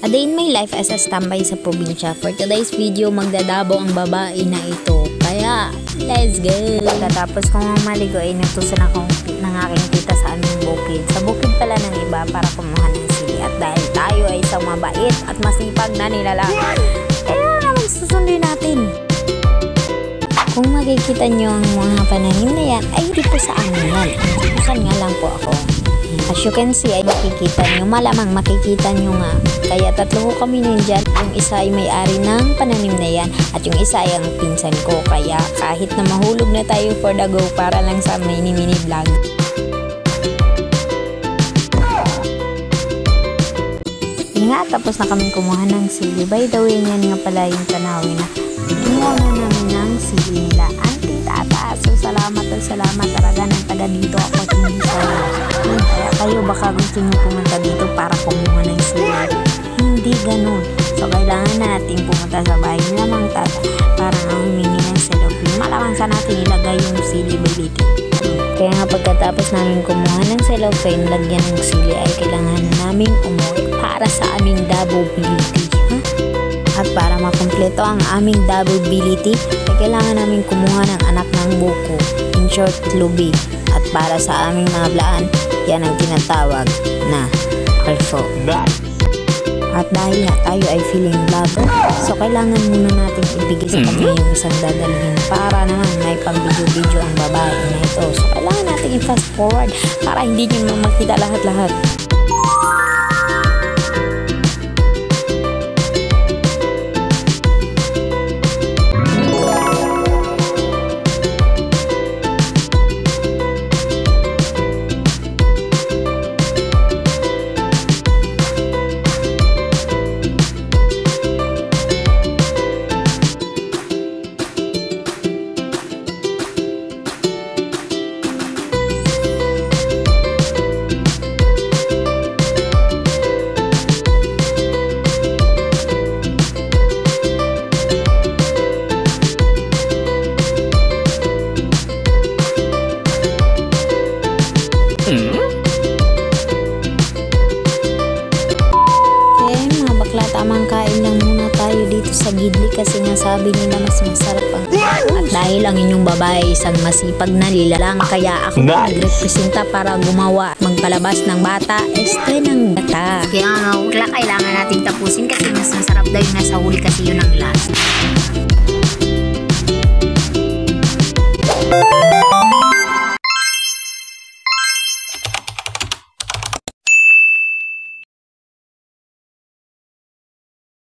A day in my life as a standby sa probinsya. For today's video, magdadabo ang babae na ito. Kaya, let's go! Pagkatapos kong maligo ay natusan akong ng aking tita sa aming bukid. Sa bukid pala ng iba para kumuha ng sili. At dahil tayo ay isang mabait at masipag na nilalang, kaya naman susundin natin. Kung makikita nyo ang mga pananim na yan, ay hindi po sa amin yan. Bukan nga lang po ako. As you can see, ay makikita nyo, malamang makikita nyo nga. Kaya tatlo ko kami nandyan. Yung isa ay may-ari ng pananim na yan at yung isa ay ang pinsan ko. Kaya kahit na mahulog na tayo for the go para lang sa mini-mini vlog. Nga, tapos na kami kumuha ng sili. By the way, yan nga pala yung tanawin na kumuha na namin ng sili nila. Auntie, tata, so salamat at salamat talaga ng taga dito ako hindi sa kaya kayo baka gusto nyo pumunta dito para kumuha ng sili. Hindi ganun. So kailangan natin pumunta sa bahay nila mga tata para humingi ng cellophane. Malamang sa natin ilagay yung sili bility. Kaya nga pagkatapos namin kumuha ng cellophane, lagyan ng sili ay kailangan naming umuwi para sa aming double-bility. At para makumpleto ang aming double-bility, ay kailangan namin kumuha ng anak ng buko, in short, lubi. At para sa aming mga blaan, yan ang tinatawag na kalso. At dahil nga tayo ay feeling lover, so kailangan muna natin ibigay sa kanya yung isang dadalhin para naman may pang-video-video ang babae na ito. So kailangan natin i-fast forward para hindi nyo makita lahat-lahat. Tamang kain lang muna tayo dito sa Gidli kasi nga sabi nila mas masarap ang at dahil ang inyong babae isang masipag na nilalang kaya ako nagrepresenta para gumawa at magpalabas ng bata ng bata. Kaya nga kailangan natin tapusin kasi mas masarap daw yung nasa huli kasi yun ang last.